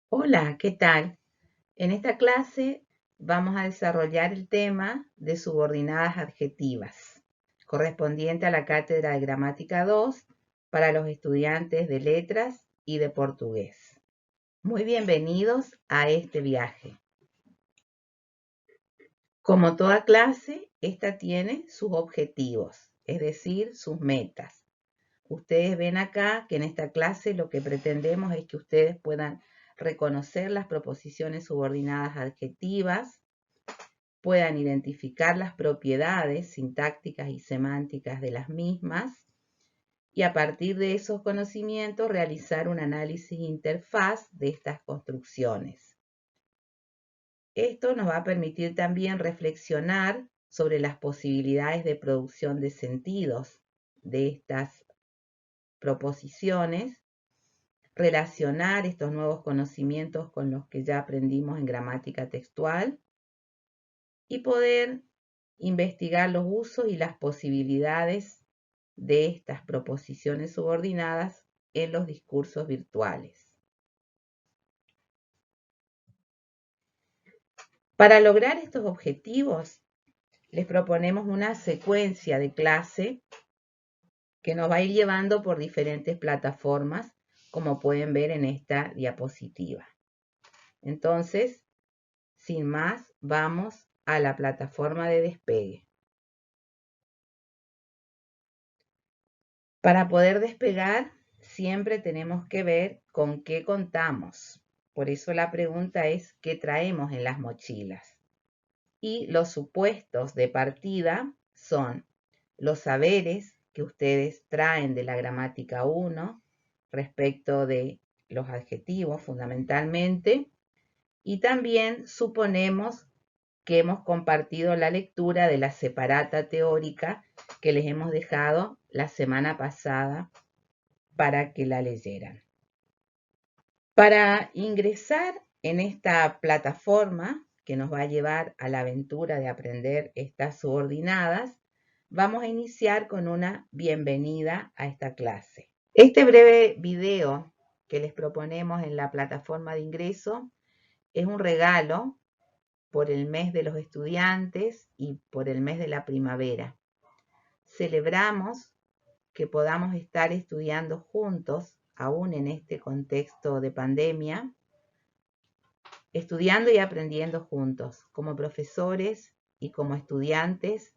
Hola, ¿qué tal? En esta clase vamos a desarrollar el tema de subordinadas adjetivas, correspondiente a la Cátedra de Gramática 2 para los estudiantes de Letras y de Portugués. Muy bienvenidos a este viaje. Como toda clase, esta tiene sus objetivos, es decir, sus metas. Ustedes ven acá que en esta clase lo que pretendemos es que ustedes puedan reconocer las proposiciones subordinadas adjetivas, puedan identificar las propiedades sintácticas y semánticas de las mismas y a partir de esos conocimientos realizar un análisis interfaz de estas construcciones. Esto nos va a permitir también reflexionar sobre las posibilidades de producción de sentidos de estas proposiciones, relacionar estos nuevos conocimientos con los que ya aprendimos en gramática textual y poder investigar los usos y las posibilidades de estas proposiciones subordinadas en los discursos virtuales. Para lograr estos objetivos, les proponemos una secuencia de clase que nos va a ir llevando por diferentes plataformas, como pueden ver en esta diapositiva. Entonces, sin más, vamos a la plataforma de despegue. Para poder despegar, siempre tenemos que ver con qué contamos. Por eso la pregunta es, ¿qué traemos en las mochilas? Y los supuestos de partida son los saberes que ustedes traen de la gramática 1 respecto de los adjetivos fundamentalmente, y también suponemos que hemos compartido la lectura de la separata teórica que les hemos dejado la semana pasada para que la leyeran. Para ingresar en esta plataforma que nos va a llevar a la aventura de aprender estas subordinadas, vamos a iniciar con una bienvenida a esta clase. Este breve video que les proponemos en la plataforma de ingreso es un regalo por el mes de los estudiantes y por el mes de la primavera. Celebramos que podamos estar estudiando juntos, aún en este contexto de pandemia, estudiando y aprendiendo juntos, como profesores y como estudiantes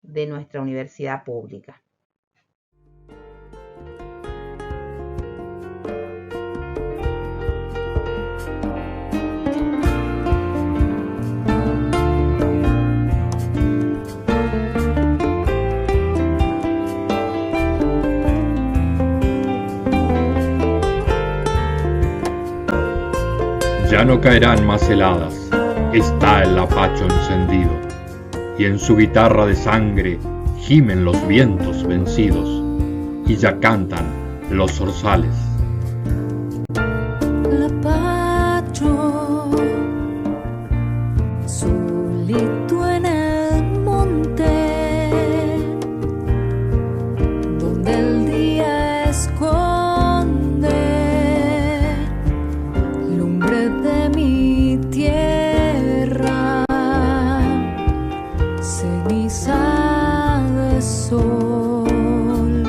de nuestra universidad pública. Ya no caerán más heladas, está el lapacho encendido, y en su guitarra de sangre gimen los vientos vencidos, y ya cantan los zorzales. Lapacho, solito en el monte, donde el día esconde lumbre de mi tierra, ceniza de sol.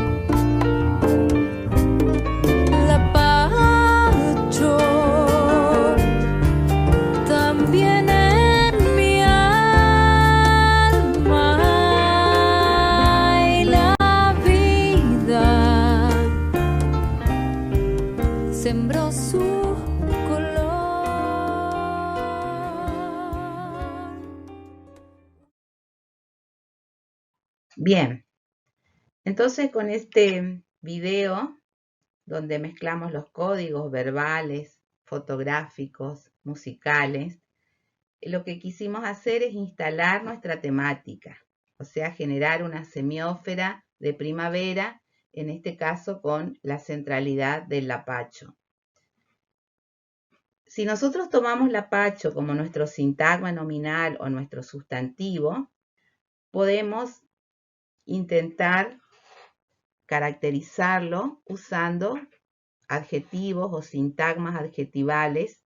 Lapacho, también en mi alma, y la vida sembró su color. Bien, entonces con este video donde mezclamos los códigos verbales, fotográficos, musicales, lo que quisimos hacer es instalar nuestra temática, o sea, generar una semiósfera de primavera, en este caso con la centralidad del lapacho. Si nosotros tomamos lapacho como nuestro sintagma nominal o nuestro sustantivo, podemos intentar caracterizarlo usando adjetivos o sintagmas adjetivales,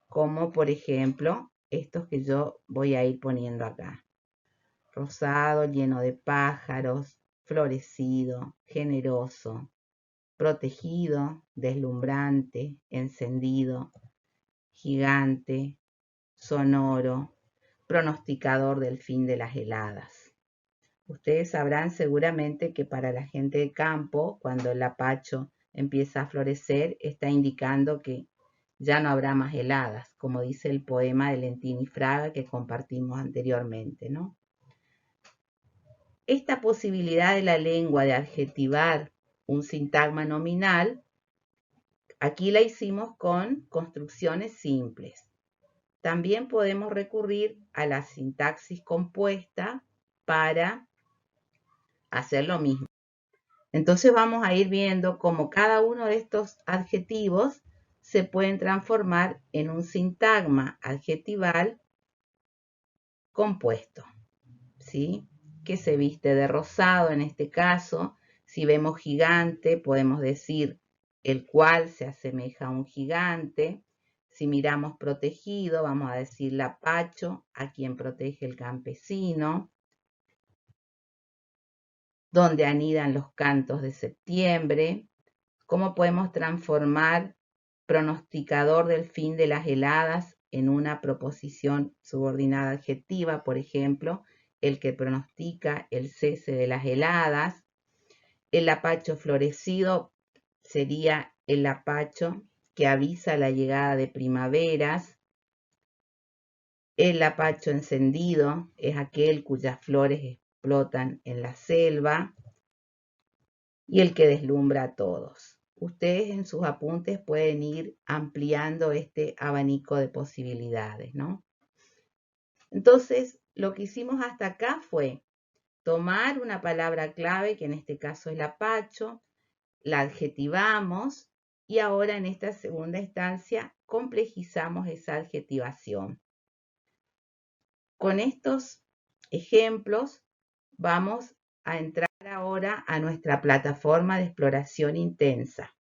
como por ejemplo estos que yo voy a ir poniendo acá. Rosado, lleno de pájaros, florecido, generoso, protegido, deslumbrante, encendido, gigante, sonoro, pronosticador del fin de las heladas. Ustedes sabrán seguramente que para la gente de campo, cuando el lapacho empieza a florecer, está indicando que ya no habrá más heladas, como dice el poema de Lentini Fraga que compartimos anteriormente, ¿no? Esta posibilidad de la lengua de adjetivar un sintagma nominal, aquí la hicimos con construcciones simples. También podemos recurrir a la sintaxis compuesta para hacer lo mismo. Entonces vamos a ir viendo cómo cada uno de estos adjetivos se pueden transformar en un sintagma adjetival compuesto, ¿sí? Que se viste de rosado en este caso. Si vemos gigante, podemos decir el cual se asemeja a un gigante. Si miramos protegido, vamos a decir lapacho, a quien protege el campesino. Donde anidan los cantos de septiembre. ¿Cómo podemos transformar pronosticador del fin de las heladas en una proposición subordinada adjetiva? Por ejemplo, el que pronostica el cese de las heladas. El lapacho florecido sería el lapacho que avisa la llegada de primaveras. El lapacho encendido es aquel cuyas flores explotan en la selva. Y el que deslumbra a todos. Ustedes en sus apuntes pueden ir ampliando este abanico de posibilidades, ¿no? Entonces, lo que hicimos hasta acá fue tomar una palabra clave, que en este caso es lapacho, la adjetivamos y ahora en esta segunda instancia complejizamos esa adjetivación. Con estos ejemplos vamos a entrar ahora a nuestra plataforma de exploración intensa,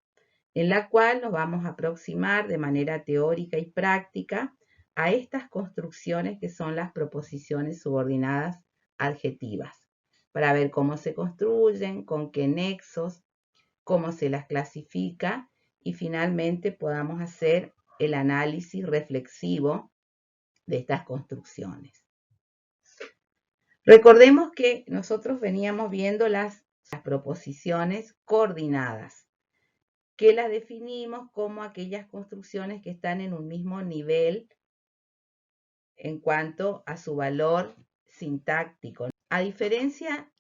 en la cual nos vamos a aproximar de manera teórica y práctica a estas construcciones que son las proposiciones subordinadas adjetivas, para ver cómo se construyen, con qué nexos, cómo se las clasifica y finalmente podamos hacer el análisis reflexivo de estas construcciones. Recordemos que nosotros veníamos viendo las proposiciones coordinadas, que las definimos como aquellas construcciones que están en un mismo nivel en cuanto a su valor sintáctico. A diferencia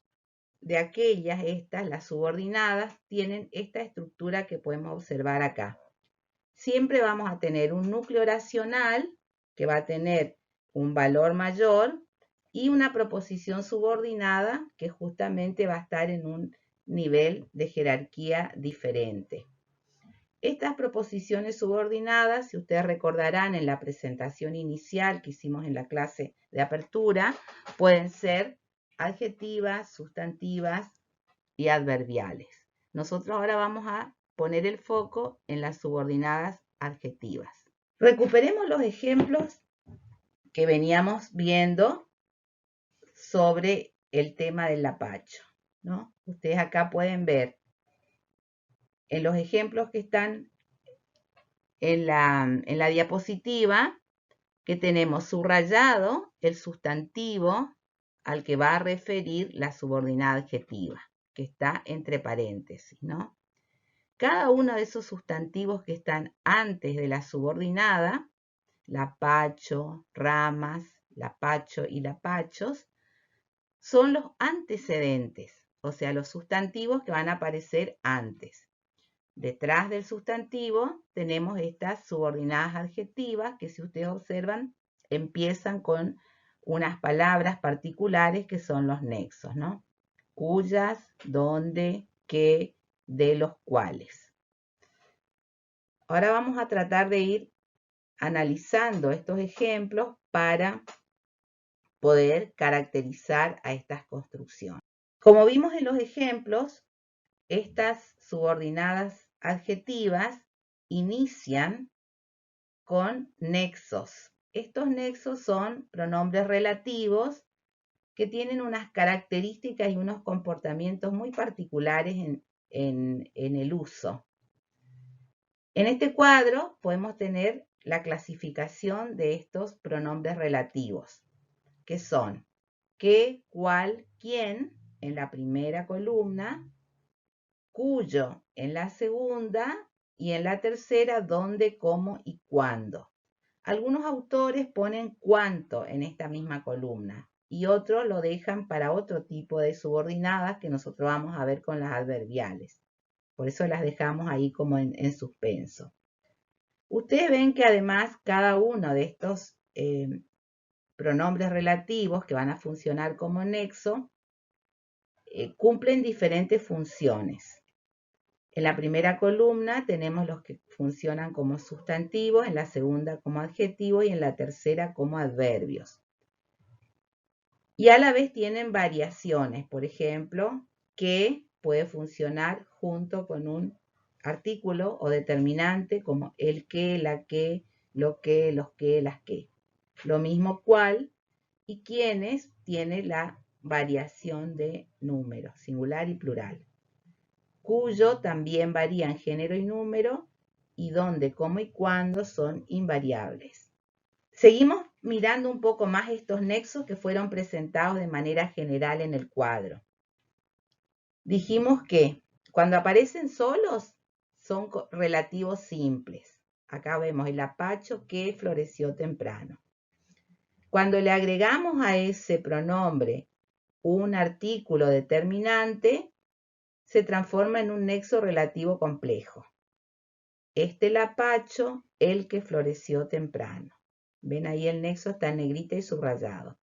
de aquellas, las subordinadas, tienen esta estructura que podemos observar acá. Siempre vamos a tener un núcleo oracional que va a tener un valor mayor y una proposición subordinada que justamente va a estar en un nivel de jerarquía diferente. Estas proposiciones subordinadas, si ustedes recordarán en la presentación inicial que hicimos en la clase de apertura, pueden ser adjetivas, sustantivas y adverbiales. Nosotros ahora vamos a poner el foco en las subordinadas adjetivas. Recuperemos los ejemplos que veníamos viendo sobre el tema del lapacho, ¿no? Ustedes acá pueden ver en los ejemplos que están en la diapositiva que tenemos subrayado el sustantivo al que va a referir la subordinada adjetiva, que está entre paréntesis, ¿no? Cada uno de esos sustantivos que están antes de la subordinada, lapacho, ramas, lapacho y lapachos, son los antecedentes, o sea, los sustantivos que van a aparecer antes. Detrás del sustantivo tenemos estas subordinadas adjetivas que, si ustedes observan, empiezan con unas palabras particulares que son los nexos, ¿no? Cuyas, donde, que, de los cuales. Ahora vamos a tratar de ir analizando estos ejemplos para poder caracterizar a estas construcciones. Como vimos en los ejemplos, estas subordinadas adjetivas inician con nexos. Estos nexos son pronombres relativos que tienen unas características y unos comportamientos muy particulares en el uso. En este cuadro podemos tener la clasificación de estos pronombres relativos, que son qué, cuál, quién en la primera columna, cuyo en la segunda y en la tercera dónde, cómo y cuándo. Algunos autores ponen cuánto en esta misma columna y otros lo dejan para otro tipo de subordinadas que nosotros vamos a ver con las adverbiales. Por eso las dejamos ahí como en suspenso. Ustedes ven que además cada uno de estos pronombres relativos que van a funcionar como nexo cumplen diferentes funciones. En la primera columna tenemos los que funcionan como sustantivos, en la segunda como adjetivos y en la tercera como adverbios. Y a la vez tienen variaciones, por ejemplo, que puede funcionar junto con un artículo o determinante como el que, la que, lo que, los que, las que. Lo mismo cual y quienes tiene la variación de números, singular y plural. Cuyo también varía en género y número, y dónde, cómo y cuándo son invariables. Seguimos mirando un poco más estos nexos que fueron presentados de manera general en el cuadro. Dijimos que cuando aparecen solos son relativos simples. Acá vemos el apacho que floreció temprano. Cuando le agregamos a ese pronombre un artículo determinante, se transforma en un nexo relativo complejo. Este lapacho, el que floreció temprano. Ven ahí el nexo está en negrita y subrayado.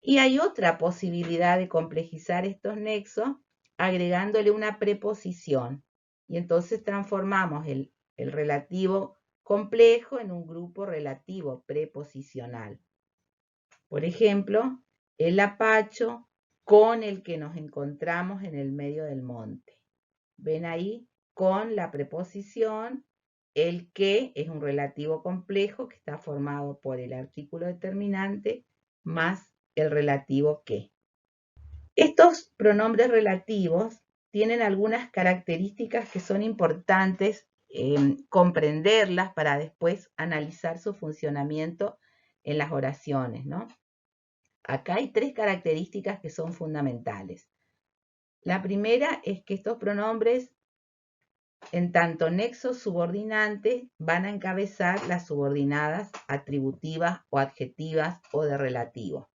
Y hay otra posibilidad de complejizar estos nexos agregándole una preposición. Y entonces transformamos el relativo complejo en un grupo relativo preposicional. Por ejemplo, el lapacho con el que nos encontramos en el medio del monte. ¿Ven ahí? Con la preposición, el que es un relativo complejo que está formado por el artículo determinante más el relativo que. Estos pronombres relativos tienen algunas características que son importantes comprenderlas para después analizar su funcionamiento en las oraciones, ¿no? Acá hay tres características que son fundamentales. La primera es que estos pronombres, en tanto nexos subordinantes, van a encabezar las subordinadas atributivas o adjetivas o de relativo.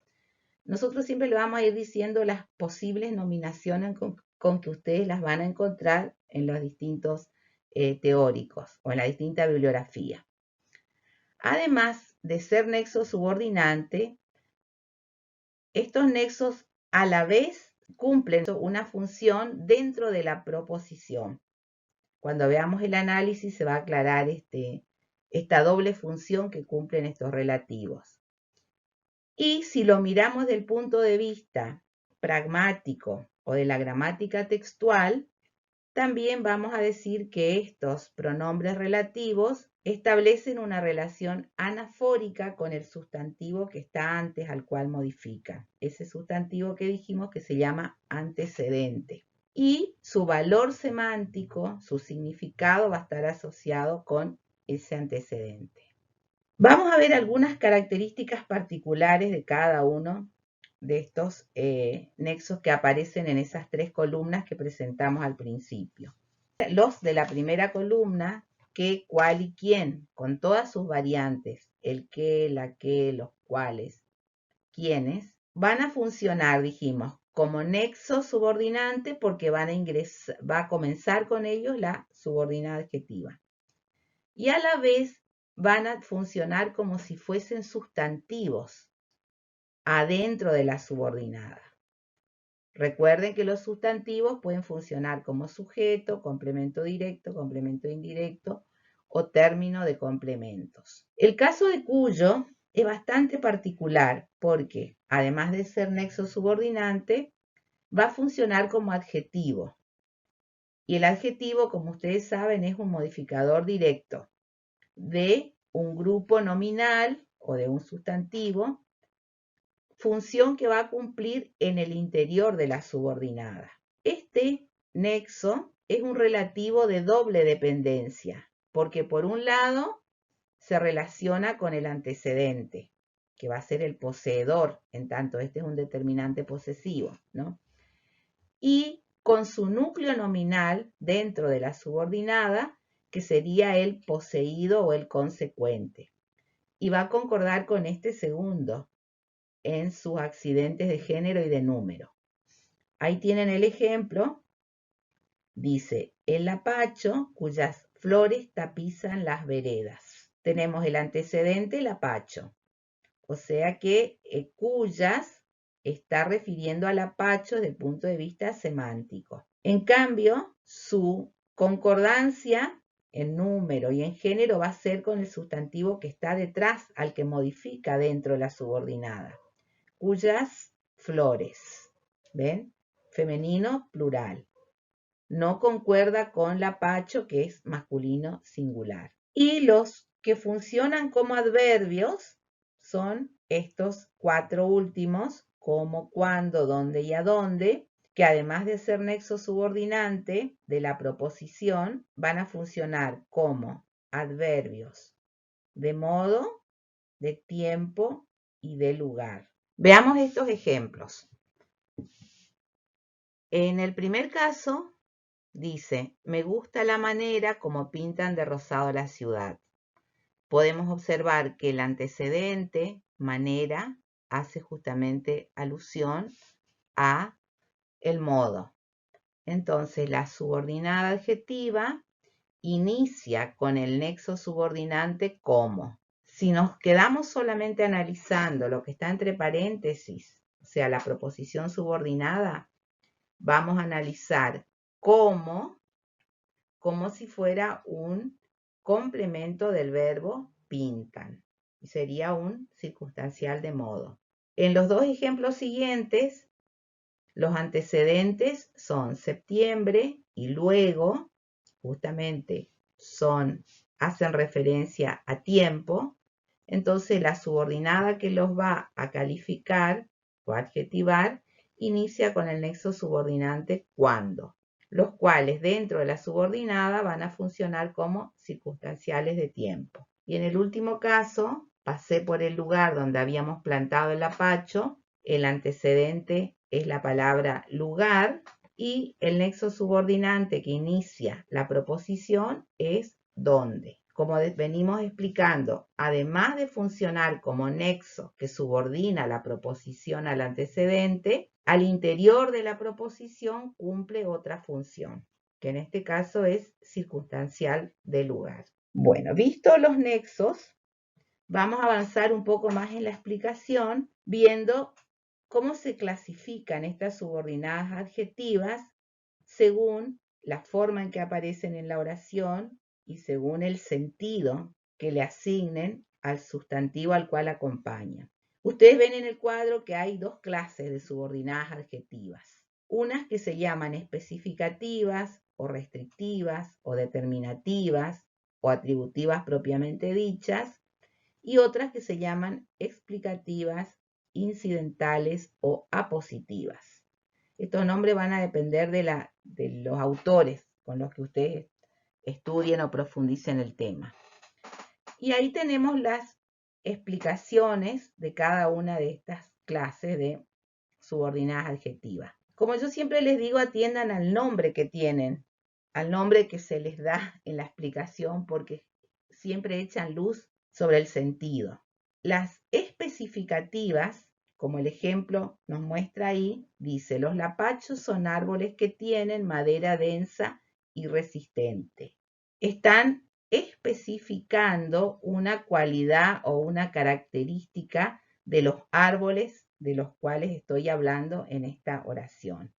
Nosotros siempre le vamos a ir diciendo las posibles nominaciones con que ustedes las van a encontrar en los distintos teóricos o en la distinta bibliografía. Además de ser nexo subordinante, estos nexos a la vez cumplen una función dentro de la proposición. Cuando veamos el análisis se va a aclarar esta doble función que cumplen estos relativos. Y si lo miramos del punto de vista pragmático o de la gramática textual, también vamos a decir que estos pronombres relativos establecen una relación anafórica con el sustantivo que está antes al cual modifican. Ese sustantivo que dijimos que se llama antecedente. Y su valor semántico, su significado va a estar asociado con ese antecedente. Vamos a ver algunas características particulares de cada uno de estos nexos que aparecen en esas tres columnas que presentamos al principio. Los de la primera columna, qué, cuál y quién, con todas sus variantes, el qué, la que, los cuales, quiénes, van a funcionar, dijimos, como nexo subordinante porque va a comenzar con ellos la subordinada adjetiva. Y a la vez van a funcionar como si fuesen sustantivos adentro de la subordinada. Recuerden que los sustantivos pueden funcionar como sujeto, complemento directo, complemento indirecto o término de complementos. El caso de cuyo es bastante particular porque, además de ser nexo subordinante, va a funcionar como adjetivo. Y el adjetivo, como ustedes saben, es un modificador directo de un grupo nominal o de un sustantivo, función que va a cumplir en el interior de la subordinada. Este nexo es un relativo de doble dependencia, porque por un lado se relaciona con el antecedente, que va a ser el poseedor, en tanto este es un determinante posesivo, ¿no? Y con su núcleo nominal dentro de la subordinada, que sería el poseído o el consecuente. Y va a concordar con este segundo en sus accidentes de género y de número. Ahí tienen el ejemplo. Dice, el lapacho cuyas flores tapizan las veredas. Tenemos el antecedente lapacho. O sea que cuyas está refiriendo al lapacho desde el punto de vista semántico. En cambio, su concordancia en número y en género va a ser con el sustantivo que está detrás al que modifica dentro de la subordinada. Cuyas flores. ¿Ven? Femenino, plural. No concuerda con lapacho, que es masculino singular. Y los que funcionan como adverbios son estos cuatro últimos, como, cuándo, dónde y a dónde, que además de ser nexo subordinante de la proposición, van a funcionar como adverbios de modo, de tiempo y de lugar. Veamos estos ejemplos. En el primer caso, dice, me gusta la manera como pintan de rosado la ciudad. Podemos observar que el antecedente, manera, hace justamente alusión a el modo. Entonces, la subordinada adjetiva inicia con el nexo subordinante como. Si nos quedamos solamente analizando lo que está entre paréntesis, o sea, la proposición subordinada, vamos a analizar como si fuera un complemento del verbo pintan. Y sería un circunstancial de modo. En los dos ejemplos siguientes, los antecedentes son septiembre y luego, justamente, hacen referencia a tiempo. Entonces, la subordinada que los va a calificar o adjetivar inicia con el nexo subordinante cuando, los cuales dentro de la subordinada van a funcionar como circunstanciales de tiempo. Y en el último caso, pasé por el lugar donde habíamos plantado el lapacho, el antecedente es la palabra lugar y el nexo subordinante que inicia la proposición es dónde. Como venimos explicando, además de funcionar como nexo que subordina la proposición al antecedente, al interior de la proposición cumple otra función, que en este caso es circunstancial de lugar. Bueno, vistos los nexos, vamos a avanzar un poco más en la explicación, viendo cómo se clasifican estas subordinadas adjetivas según la forma en que aparecen en la oración y según el sentido que le asignen al sustantivo al cual acompaña. Ustedes ven en el cuadro que hay dos clases de subordinadas adjetivas. Unas que se llaman especificativas o restrictivas o determinativas o atributivas propiamente dichas, y otras que se llaman explicativas, incidentales o apositivas. Estos nombres van a depender de los autores con los que ustedes estudien o profundicen el tema. Y ahí tenemos las explicaciones de cada una de estas clases de subordinadas adjetivas. Como yo siempre les digo, atiendan al nombre que tienen, al nombre que se les da en la explicación, porque siempre echan luz sobre el sentido. Las especificativas, como el ejemplo nos muestra ahí, dice, los lapachos son árboles que tienen madera densa y resistente. Están especificando una cualidad o una característica de los árboles de los cuales estoy hablando en esta oración.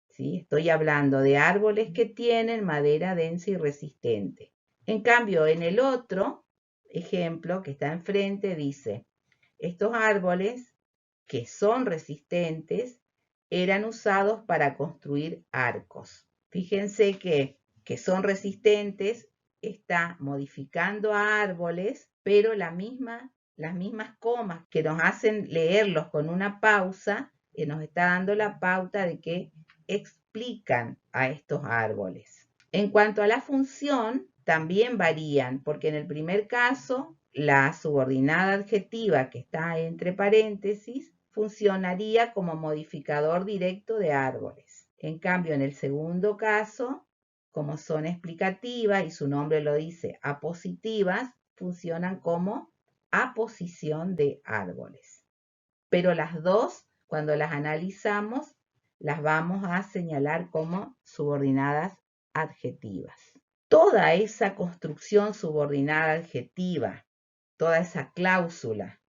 ¿Sí? Estoy hablando de árboles que tienen madera densa y resistente. En cambio, en el otro ejemplo que está enfrente dice, estos árboles que son resistentes eran usados para construir arcos. Fíjense que son resistentes, está modificando a árboles, pero las mismas comas que nos hacen leerlos con una pausa, nos está dando la pauta de que explican a estos árboles. En cuanto a la función, también varían, porque en el primer caso, la subordinada adjetiva que está entre paréntesis funcionaría como modificador directo de árboles. En cambio, en el segundo caso, como son explicativas y su nombre lo dice, apositivas, funcionan como aposición de árboles. Pero las dos, cuando las analizamos, las vamos a señalar como subordinadas adjetivas. Toda esa construcción subordinada adjetiva, toda esa cláusula,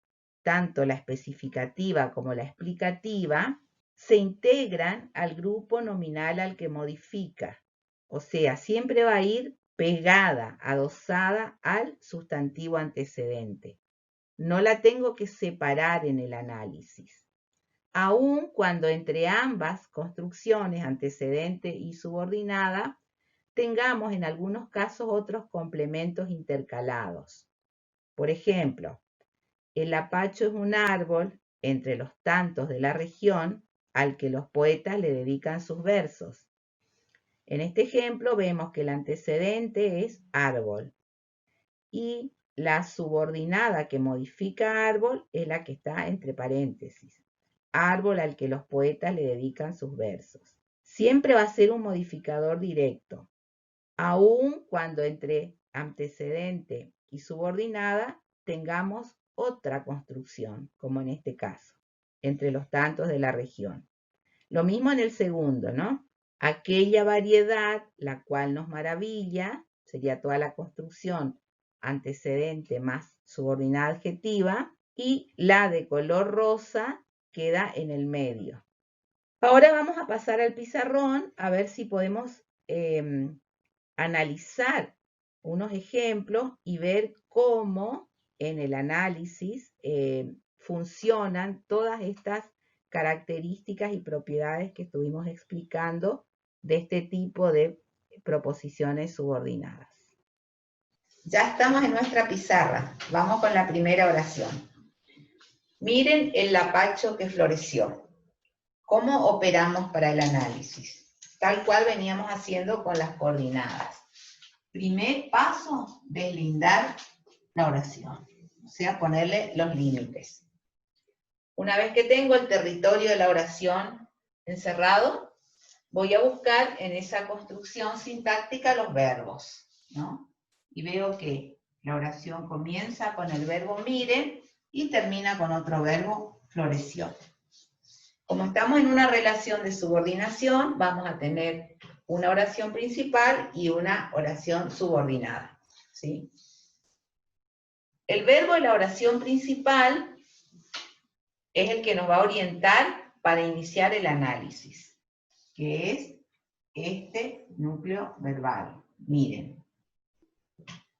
tanto la especificativa como la explicativa, se integran al grupo nominal al que modifica. O sea, siempre va a ir pegada, adosada al sustantivo antecedente. No la tengo que separar en el análisis. Aun cuando entre ambas construcciones, antecedente y subordinada, tengamos en algunos casos otros complementos intercalados. Por ejemplo, el apacho es un árbol entre los tantos de la región al que los poetas le dedican sus versos. En este ejemplo vemos que el antecedente es árbol y la subordinada que modifica árbol es la que está entre paréntesis, árbol al que los poetas le dedican sus versos. Siempre va a ser un modificador directo, aun cuando entre antecedente y subordinada tengamos otra construcción, como en este caso, entre los tantos de la región. Lo mismo en el segundo, ¿no? Aquella variedad, la cual nos maravilla, sería toda la construcción antecedente más subordinada adjetiva, y la de color rosa queda en el medio. Ahora vamos a pasar al pizarrón a ver si podemos analizar unos ejemplos y ver cómo en el análisis funcionan todas estas características y propiedades que estuvimos explicando de este tipo de proposiciones subordinadas. Ya estamos en nuestra pizarra. Vamos con la primera oración. Miren el lapacho que floreció. ¿Cómo operamos para el análisis? Tal cual veníamos haciendo con las coordinadas. Primer paso, deslindar la oración, o sea, ponerle los límites. Una vez que tengo el territorio de la oración encerrado, voy a buscar en esa construcción sintáctica los verbos, ¿no? Y veo que la oración comienza con el verbo miren y termina con otro verbo, floreció. Como estamos en una relación de subordinación, vamos a tener una oración principal y una oración subordinada, ¿sí? El verbo de la oración principal es el que nos va a orientar para iniciar el análisis, que es este núcleo verbal. Miren.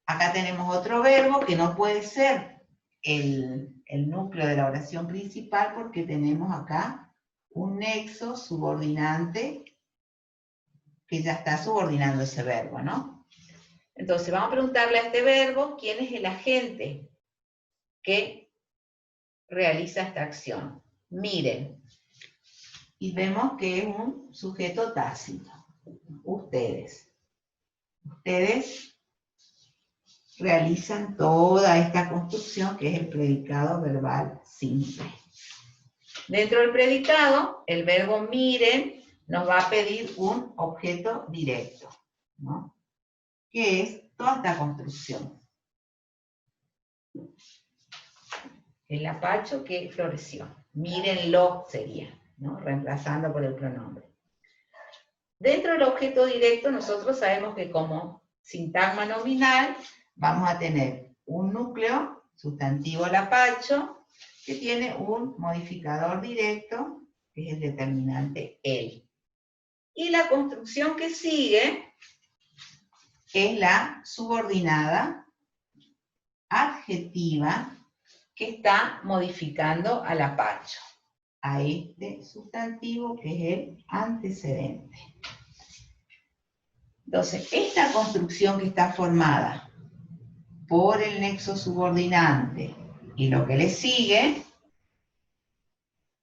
Acá tenemos otro verbo que no puede ser el núcleo de la oración principal porque tenemos acá un nexo subordinante que ya está subordinando ese verbo, ¿no? Entonces vamos a preguntarle a este verbo quién es el agente que realiza esta acción. Miren. Y vemos que es un sujeto tácito. Ustedes. Ustedes realizan toda esta construcción que es el predicado verbal simple. Dentro del predicado, el verbo miren nos va a pedir un objeto directo, ¿no? Que es toda esta construcción. El lapacho que floreció. Mírenlo sería, ¿no? Reemplazando por el pronombre. Dentro del objeto directo, nosotros sabemos que como sintagma nominal vamos a tener un núcleo, sustantivo lapacho, que tiene un modificador directo, que es el determinante el. Y la construcción que sigue es la subordinada adjetiva que está modificando al lapacho, a este sustantivo que es el antecedente. Entonces, esta construcción que está formada por el nexo subordinante y lo que le sigue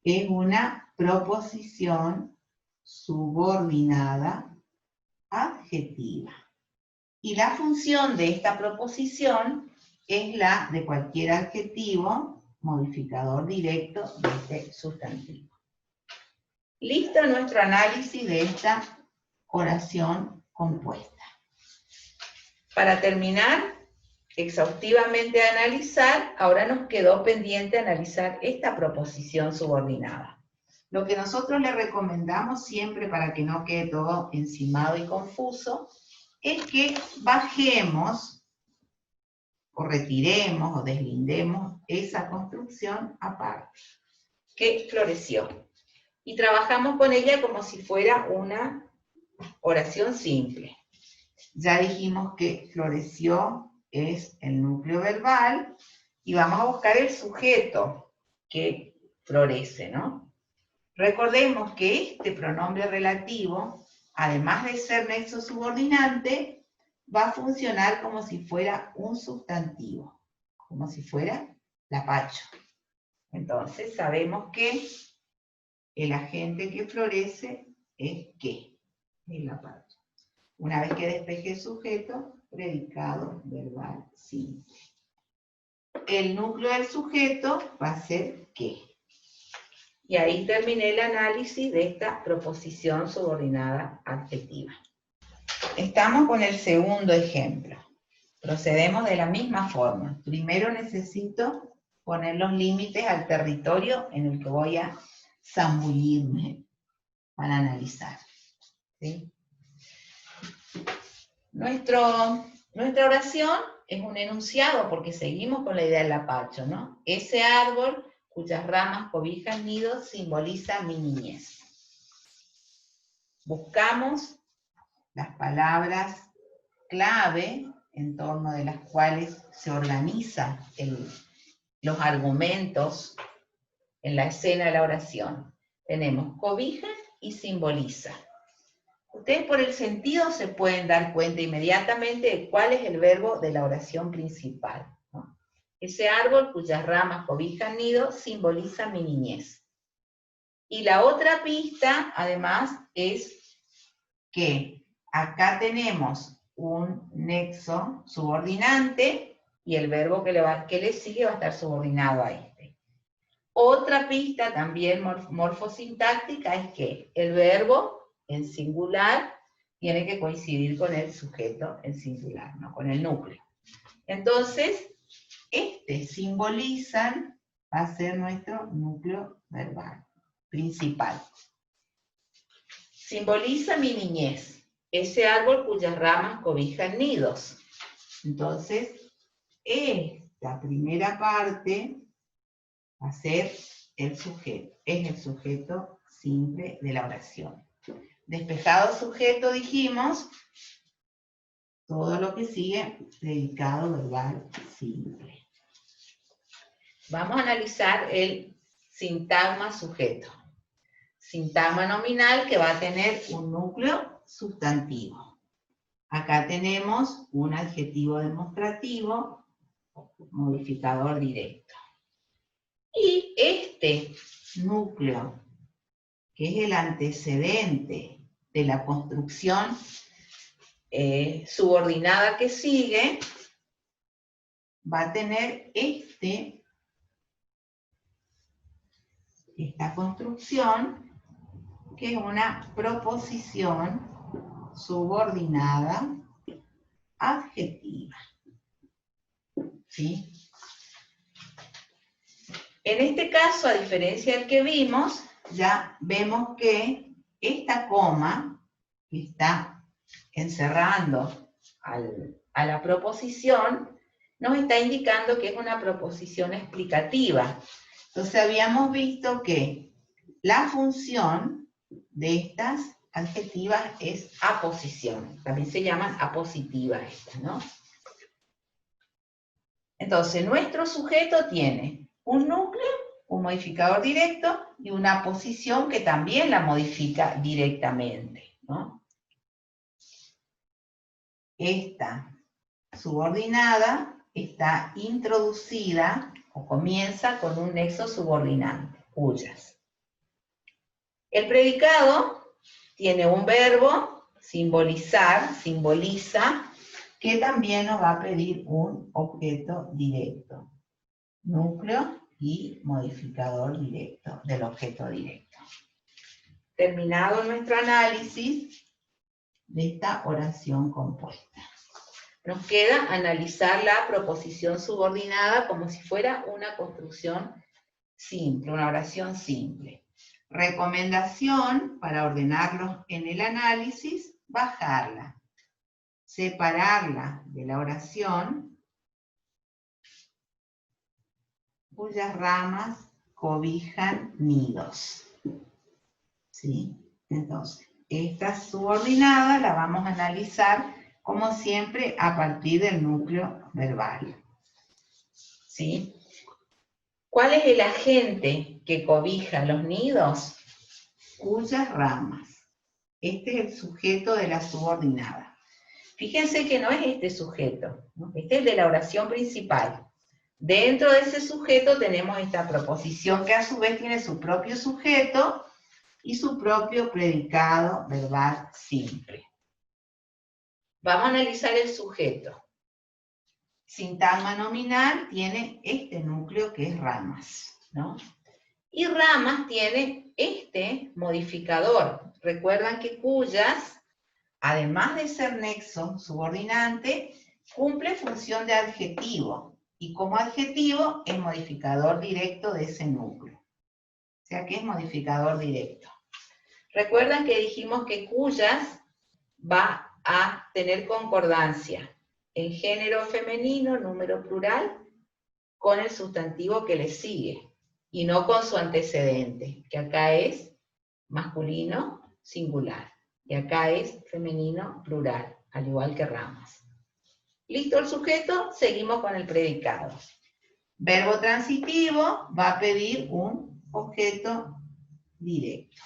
es una proposición subordinada adjetiva. Y la función de esta proposición es la de cualquier adjetivo modificador directo de este sustantivo. Listo nuestro análisis de esta oración compuesta. Para terminar exhaustivamente de analizar, ahora nos quedó pendiente analizar esta proposición subordinada. Lo que nosotros le recomendamos siempre para que no quede todo encimado y confuso es que bajemos o retiremos o deslindemos esa construcción aparte, que floreció. Y trabajamos con ella como si fuera una oración simple. Ya dijimos que floreció es el núcleo verbal y vamos a buscar el sujeto que florece, ¿no? Recordemos que este pronombre relativo, además de ser nexo subordinante, va a funcionar como si fuera un sustantivo, como si fuera lapacho. Entonces sabemos que el agente que florece es ¿qué? El lapacho. Una vez que despeje el sujeto, predicado verbal simple. El núcleo del sujeto va a ser ¿qué? Y ahí terminé el análisis de esta proposición subordinada adjetiva. Estamos con el segundo ejemplo. Procedemos de la misma forma. Primero necesito poner los límites al territorio en el que voy a zambullirme para analizar. ¿Sí? Nuestra oración es un enunciado porque seguimos con la idea del lapacho, ¿no? Ese árbol cuyas ramas cobijan nidos simboliza mi niñez. Buscamos las palabras clave en torno de las cuales se organizan los argumentos en la escena de la oración. Tenemos cobija y simboliza. Ustedes por el sentido se pueden dar cuenta inmediatamente de cuál es el verbo de la oración principal, ¿no? Ese árbol cuyas ramas cobijan nido simboliza mi niñez. Y la otra pista, además, es que acá tenemos un nexo subordinante y el verbo que le sigue va a estar subordinado a este. Otra pista también morfosintáctica es que el verbo en singular tiene que coincidir con el sujeto en singular, ¿no? Con el núcleo. Entonces, simbolizan va a ser nuestro núcleo verbal principal. Simboliza mi niñez, ese árbol cuyas ramas cobijan nidos. Entonces, esta primera parte va a ser el sujeto, es el sujeto simple de la oración. Despejado sujeto, dijimos, todo lo que sigue, predicado verbal simple. Vamos a analizar el sintagma sujeto. Sintagma nominal que va a tener un núcleo sustantivo. Acá tenemos un adjetivo demostrativo, modificador directo. Y este núcleo, que es el antecedente de la construcción subordinada que sigue, va a tener esta construcción, que es una proposición subordinada adjetiva. ¿Sí? En este caso, a diferencia del que vimos, ya vemos que esta coma que está encerrando a la proposición nos está indicando que es una proposición explicativa. Entonces habíamos visto que la función de estas adjetivas es aposición. También se llaman apositivas estas, ¿no? Entonces nuestro sujeto tiene un núcleo, un modificador directo y una aposición que también la modifica directamente, ¿no? esta subordinada está introducida o comienza con un nexo subordinante, cuyas. El predicado tiene un verbo, simbolizar, simboliza, que también nos va a pedir un objeto directo, núcleo y modificador directo del objeto directo. Terminado nuestro análisis de esta oración compuesta. Nos queda analizar la proposición subordinada como si fuera una construcción simple, una oración simple. Recomendación para ordenarlos en el análisis, bajarla, separarla de la oración, cuyas ramas cobijan nidos. ¿Sí? Entonces, esta subordinada la vamos a analizar como siempre a partir del núcleo verbal. ¿Sí? ¿Cuál es el agente que cobija los nidos? Cuyas ramas. Este es el sujeto de la subordinada. Fíjense que no es este sujeto, ¿no? Este es el de la oración principal. Dentro de ese sujeto tenemos esta proposición que a su vez tiene su propio sujeto y su propio predicado verbal simple. Vamos a analizar el sujeto. Sintagma nominal tiene este núcleo que es ramas, ¿no? Y ramas tiene este modificador. Recuerdan que cuyas, además de ser nexo subordinante, cumple función de adjetivo. Y como adjetivo es modificador directo de ese núcleo. O sea que es modificador directo. Recuerdan que dijimos que cuyas va a tener concordancia en género femenino, número plural, con el sustantivo que le sigue, y no con su antecedente, que acá es masculino singular, y acá es femenino plural, al igual que ramas. ¿Listo el sujeto? Seguimos con el predicado. Verbo transitivo va a pedir un objeto directo.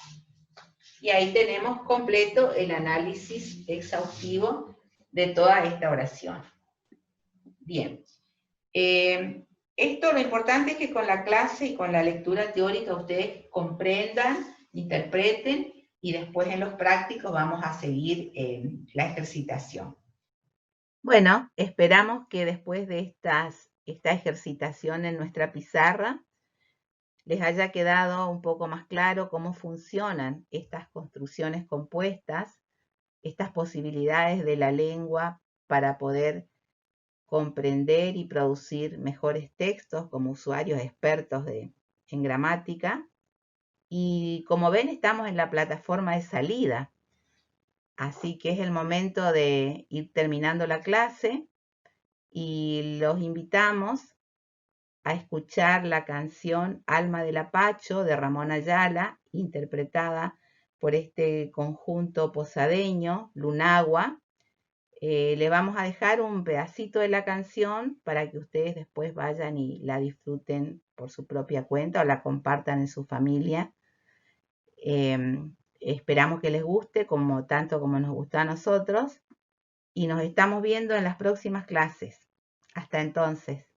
Y ahí tenemos completo el análisis exhaustivo de toda esta oración. Bien. Lo importante es que con la clase y con la lectura teórica ustedes comprendan, interpreten, y después en los prácticos vamos a seguir la ejercitación. Bueno, esperamos que después de esta ejercitación en nuestra pizarra les haya quedado un poco más claro cómo funcionan estas construcciones compuestas, estas posibilidades de la lengua para poder comprender y producir mejores textos como usuarios expertos en gramática. Y como ven, estamos en la plataforma de salida, así que es el momento de ir terminando la clase y los invitamos a escuchar la canción Alma del Apacho de Ramón Ayala, interpretada por este conjunto posadeño, Lunagua. Le vamos a dejar un pedacito de la canción para que ustedes después vayan y la disfruten por su propia cuenta o la compartan en su familia. Esperamos que les guste tanto como nos gusta a nosotros y nos estamos viendo en las próximas clases. Hasta entonces.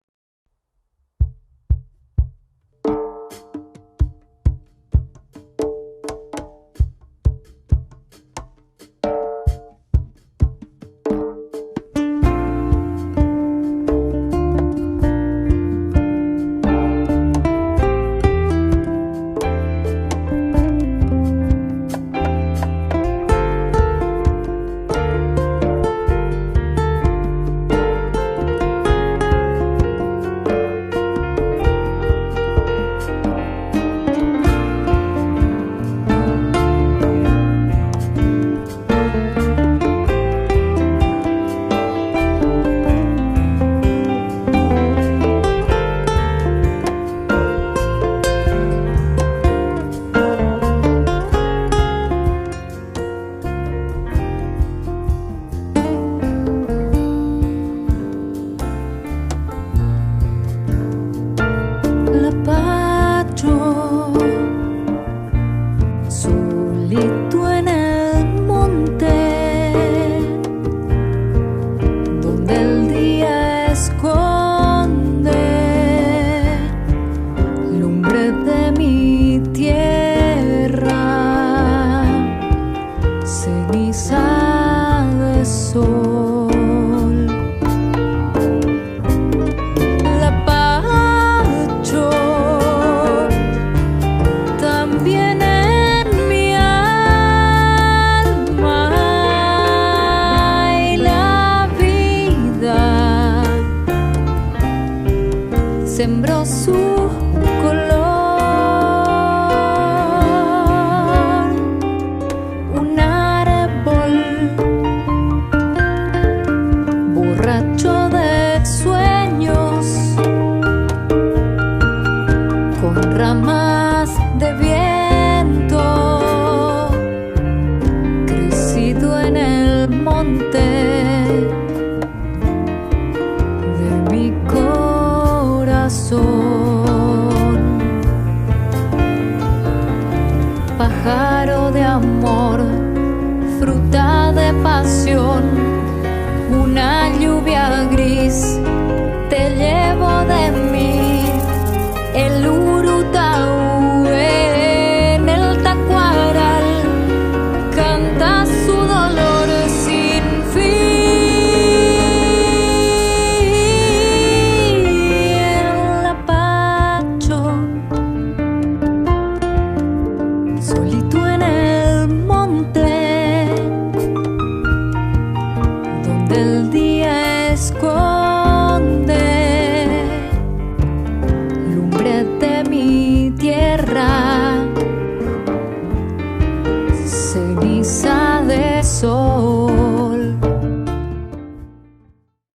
sembró su color. Un árbol borracho de sueños, con ramas de viento, crecido en el monte de mi corazón. Pájaro de amor, fruta de pasión, una lluvia gris